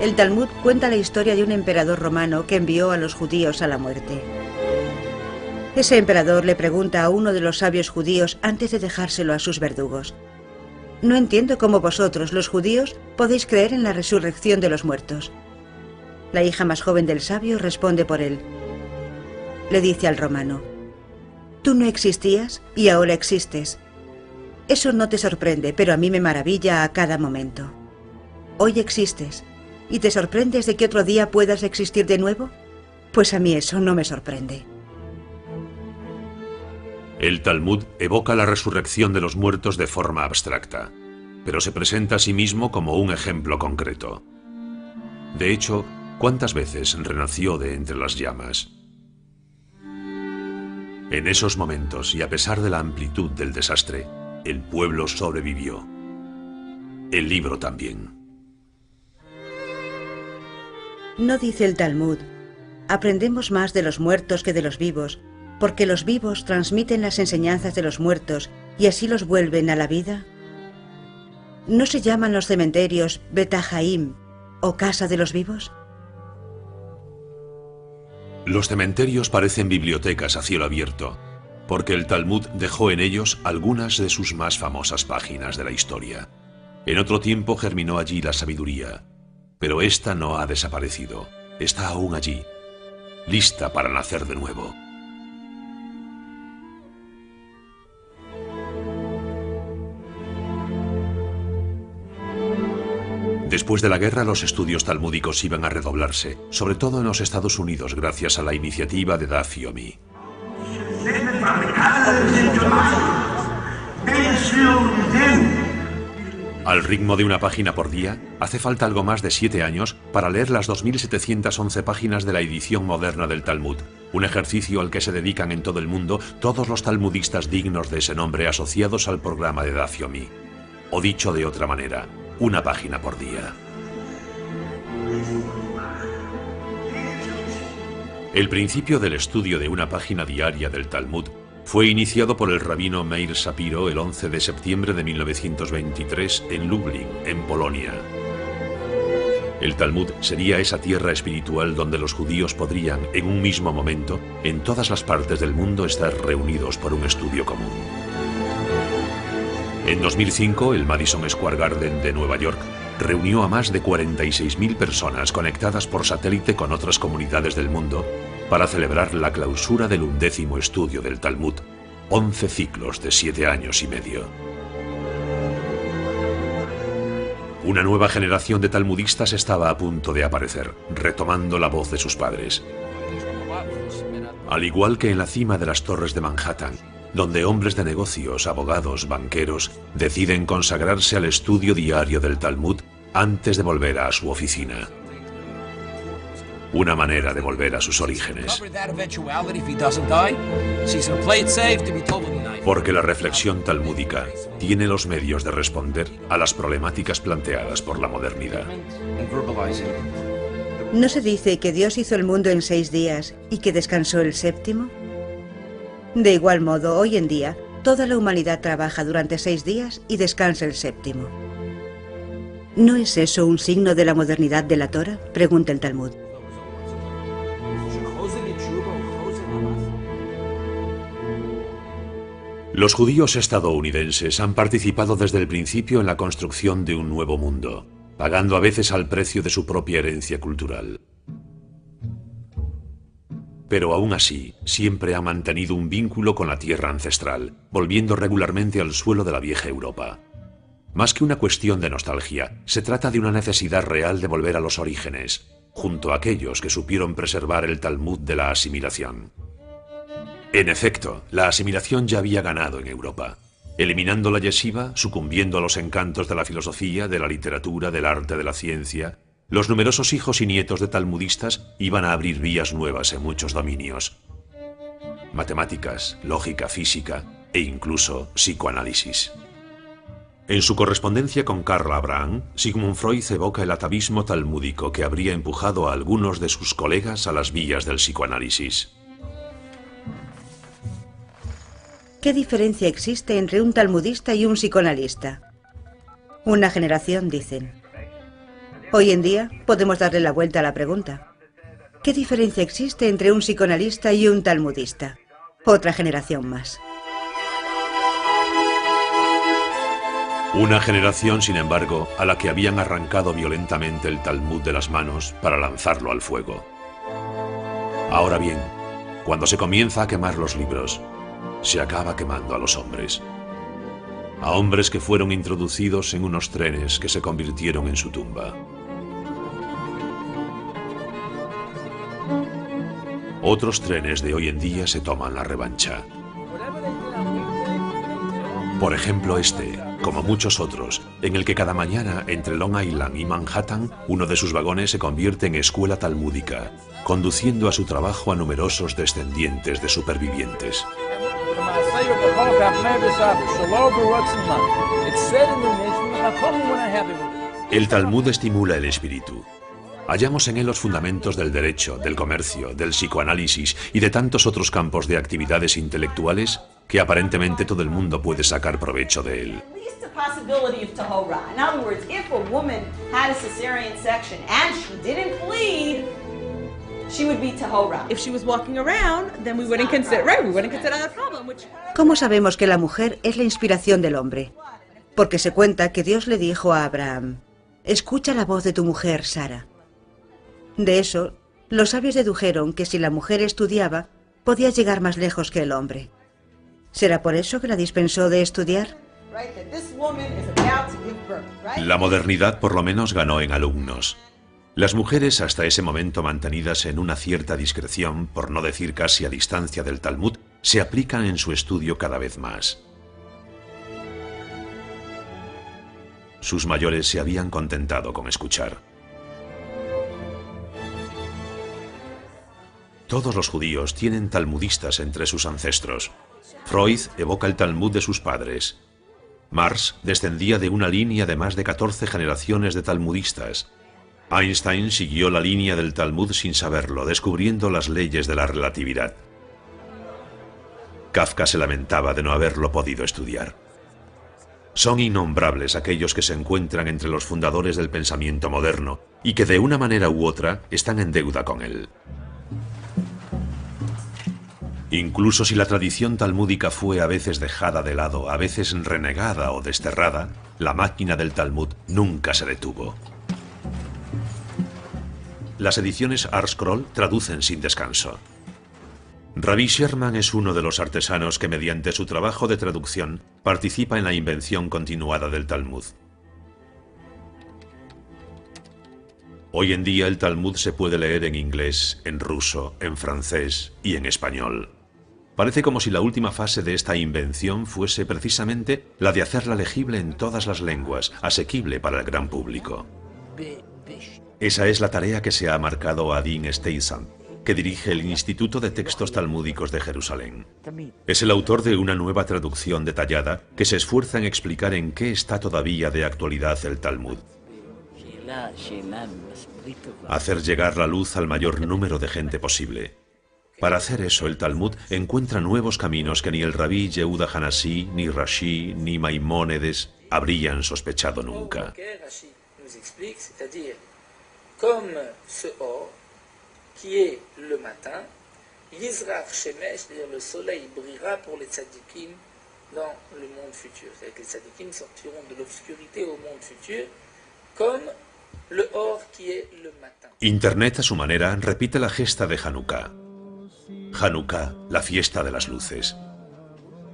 El Talmud cuenta la historia de un emperador romano que envió a los judíos a la muerte. Ese emperador le pregunta a uno de los sabios judíos antes de dejárselo a sus verdugos: no entiendo cómo vosotros, los judíos, podéis creer en la resurrección de los muertos. La hija más joven del sabio responde por él. Le dice al romano: tú no existías y ahora existes. Eso no te sorprende, pero a mí me maravilla a cada momento. Hoy existes y te sorprendes de que otro día puedas existir de nuevo. Pues a mí eso no me sorprende. El Talmud evoca la resurrección de los muertos de forma abstracta, pero se presenta a sí mismo como un ejemplo concreto. De hecho, ¿cuántas veces renació de entre las llamas? En esos momentos, y a pesar de la amplitud del desastre, el pueblo sobrevivió. El libro también. No dice el Talmud: aprendemos más de los muertos que de los vivos, porque los vivos transmiten las enseñanzas de los muertos y así los vuelven a la vida. ¿No se llaman los cementerios Bet HaChaim o casa de los vivos? Los cementerios parecen bibliotecas a cielo abierto, porque el Talmud dejó en ellos algunas de sus más famosas páginas de la historia. En otro tiempo germinó allí la sabiduría, pero esta no ha desaparecido, está aún allí, lista para nacer de nuevo. Después de la guerra, los estudios talmúdicos iban a redoblarse, sobre todo en los Estados Unidos, gracias a la iniciativa de Daf Yomi. Al ritmo de una página por día, hace falta algo más de 7 años para leer las 2.711 páginas de la edición moderna del Talmud, un ejercicio al que se dedican en todo el mundo todos los talmudistas dignos de ese nombre asociados al programa de Daf Yomi. O dicho de otra manera, una página por día. El principio del estudio de una página diaria del Talmud fue iniciado por el rabino Meir Shapiro el 11 de septiembre de 1923 en Lublin, en Polonia. El Talmud sería esa tierra espiritual donde los judíos podrían, en un mismo momento, en todas las partes del mundo, estar reunidos por un estudio común. En 2005, el Madison Square Garden de Nueva York reunió a más de 46.000 personas conectadas por satélite con otras comunidades del mundo para celebrar la clausura del 11º estudio del Talmud, 11 ciclos de 7 años y medio. Una nueva generación de talmudistas estaba a punto de aparecer, retomando la voz de sus padres. Al igual que en la cima de las torres de Manhattan, donde hombres de negocios, abogados, banqueros, deciden consagrarse al estudio diario del Talmud antes de volver a su oficina. Una manera de volver a sus orígenes. Porque la reflexión talmúdica tiene los medios de responder a las problemáticas planteadas por la modernidad. ¿No se dice que Dios hizo el mundo en 6 días y que descansó el séptimo? De igual modo, hoy en día, toda la humanidad trabaja durante 6 días y descansa el séptimo. ¿No es eso un signo de la modernidad de la Torah?, pregunta el Talmud. Los judíos estadounidenses han participado desde el principio en la construcción de un nuevo mundo, pagando a veces al precio de su propia herencia cultural. Pero aún así, siempre ha mantenido un vínculo con la tierra ancestral, volviendo regularmente al suelo de la vieja Europa. Más que una cuestión de nostalgia, se trata de una necesidad real de volver a los orígenes, junto a aquellos que supieron preservar el Talmud de la asimilación. En efecto, la asimilación ya había ganado en Europa. Eliminando la yeshiva, sucumbiendo a los encantos de la filosofía, de la literatura, del arte, de la ciencia, los numerosos hijos y nietos de talmudistas iban a abrir vías nuevas en muchos dominios. Matemáticas, lógica, física e incluso psicoanálisis. En su correspondencia con Karl Abraham, Sigmund Freud evoca el atavismo talmúdico que habría empujado a algunos de sus colegas a las vías del psicoanálisis. ¿Qué diferencia existe entre un talmudista y un psicoanalista? Una generación, dicen. Hoy en día podemos darle la vuelta a la pregunta. ¿Qué diferencia existe entre un psicoanalista y un talmudista? Otra generación más. Una generación, sin embargo, a la que habían arrancado violentamente el Talmud de las manos para lanzarlo al fuego. Ahora bien, cuando se comienza a quemar los libros, se acaba quemando a los hombres. A hombres que fueron introducidos en unos trenes que se convirtieron en su tumba. Otros trenes de hoy en día se toman la revancha. Por ejemplo este, como muchos otros, en el que cada mañana entre Long Island y Manhattan, uno de sus vagones se convierte en escuela talmúdica, conduciendo a su trabajo a numerosos descendientes de supervivientes. El Talmud estimula el espíritu. Hallamos en él los fundamentos del derecho, del comercio, del psicoanálisis y de tantos otros campos de actividades intelectuales que aparentemente todo el mundo puede sacar provecho de él. she would be tahora. If she was walking around, then we wouldn't consider, right, we wouldn't consider that a problem, which... ¿Cómo sabemos que la mujer es la inspiración del hombre? Porque se cuenta que Dios le dijo a Abraham: escucha la voz de tu mujer, Sara. De eso, los sabios dedujeron que si la mujer estudiaba, podía llegar más lejos que el hombre. ¿Será por eso que la dispensó de estudiar? La modernidad por lo menos ganó en alumnos. Las mujeres, hasta ese momento mantenidas en una cierta discreción, por no decir casi a distancia del Talmud, se aplican en su estudio cada vez más. Sus mayores se habían contentado con escuchar. Todos los judíos tienen talmudistas entre sus ancestros. Freud evoca el Talmud de sus padres. Marx descendía de una línea de más de 14 generaciones de talmudistas. Einstein siguió la línea del Talmud sin saberlo, descubriendo las leyes de la relatividad. Kafka se lamentaba de no haberlo podido estudiar. Son innombrables aquellos que se encuentran entre los fundadores del pensamiento moderno y que de una manera u otra están en deuda con él. Incluso si la tradición talmúdica fue a veces dejada de lado, a veces renegada o desterrada, la máquina del Talmud nunca se detuvo. Las ediciones ArtScroll traducen sin descanso. Rabbi Sherman es uno de los artesanos que mediante su trabajo de traducción participa en la invención continuada del Talmud. Hoy en día el Talmud se puede leer en inglés, en ruso, en francés y en español. Parece como si la última fase de esta invención fuese precisamente la de hacerla legible en todas las lenguas, asequible para el gran público. Esa es la tarea que se ha marcado a Dean Steysham, que dirige el Instituto de Textos Talmúdicos de Jerusalén. Es el autor de una nueva traducción detallada que se esfuerza en explicar en qué está todavía de actualidad el Talmud. Hacer llegar la luz al mayor número de gente posible. Para hacer eso, el Talmud encuentra nuevos caminos que ni el rabí Yehuda Hanasí, ni Rashi, ni Maimónides habrían sospechado nunca. Comme ce or qui est le matin, Yizrach Shemesh, c'est-à-dire le soleil brillera pour les tzadikim dans le monde futur. C'est-à-dire que les tzadikim sortiront de l'obscurité au monde futur comme le or qui est le matin. Internet a su manera repite la gesta de Hanukkah. Hanukkah, la fiesta de las luces.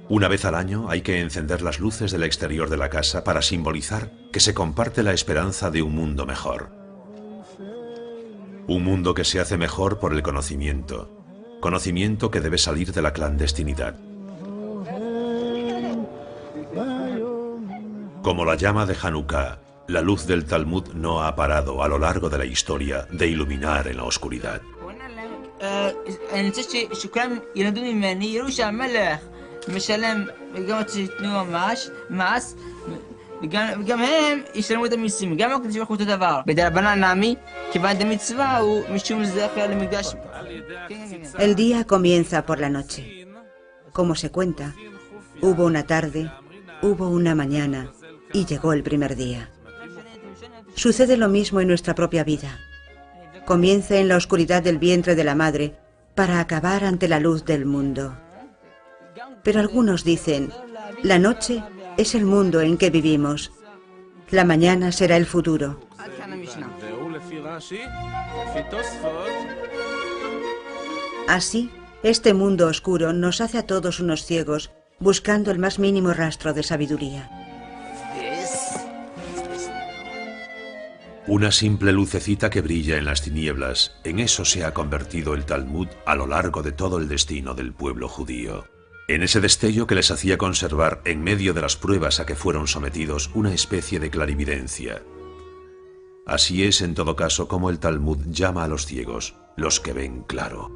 Una vez al año hay que encender las luces del exterior de la casa para simbolizar que se comparte la esperanza de un mundo mejor. Un mundo que se hace mejor por el conocimiento. Conocimiento que debe salir de la clandestinidad. Como la llama de Hanukkah, la luz del Talmud no ha parado a lo largo de la historia de iluminar en la oscuridad. El día comienza por la noche. Como se cuenta, hubo una tarde, hubo una mañana y llegó el primer día. Sucede lo mismo en nuestra propia vida. Comienza en la oscuridad del vientre de la madre para acabar ante la luz del mundo. Pero algunos dicen, la noche es el mundo en que vivimos. La mañana será el futuro. Así, este mundo oscuro nos hace a todos unos ciegos, buscando el más mínimo rastro de sabiduría. Una simple lucecita que brilla en las tinieblas, en eso se ha convertido el Talmud a lo largo de todo el destino del pueblo judío. En ese destello que les hacía conservar, en medio de las pruebas a que fueron sometidos, una especie de clarividencia. Así es, en todo caso, como el Talmud llama a los ciegos, los que ven claro.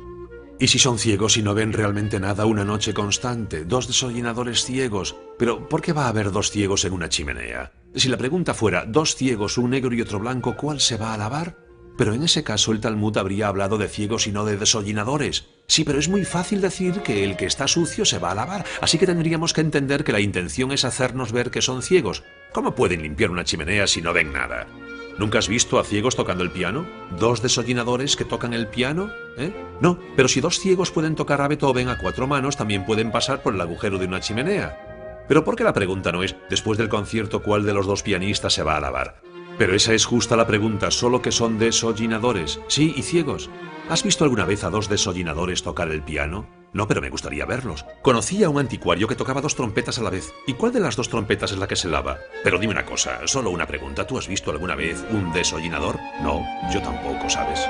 ¿Y si son ciegos y no ven realmente nada una noche constante? Dos desollinadores ciegos. ¿Pero por qué va a haber dos ciegos en una chimenea? Si la pregunta fuera, dos ciegos, un negro y otro blanco, ¿cuál se va a lavar? Pero en ese caso el Talmud habría hablado de ciegos y no de desollinadores. Sí, pero es muy fácil decir que el que está sucio se va a lavar, así que tendríamos que entender que la intención es hacernos ver que son ciegos. ¿Cómo pueden limpiar una chimenea si no ven nada? ¿Nunca has visto a ciegos tocando el piano? ¿Dos desollinadores que tocan el piano? No, pero si dos ciegos pueden tocar a Beethoven a 4 manos, también pueden pasar por el agujero de una chimenea. Pero ¿por qué la pregunta no es, después del concierto, cuál de los dos pianistas se va a lavar? Pero esa es justa la pregunta, solo que son desollinadores. Sí, y ciegos. ¿Has visto alguna vez a dos desollinadores tocar el piano? No, pero me gustaría verlos. Conocí a un anticuario que tocaba 2 trompetas a la vez. ¿Y cuál de las 2 trompetas es la que se lava? Pero dime una cosa, solo una pregunta. ¿Tú has visto alguna vez un desollinador? No, yo tampoco, ¿sabes?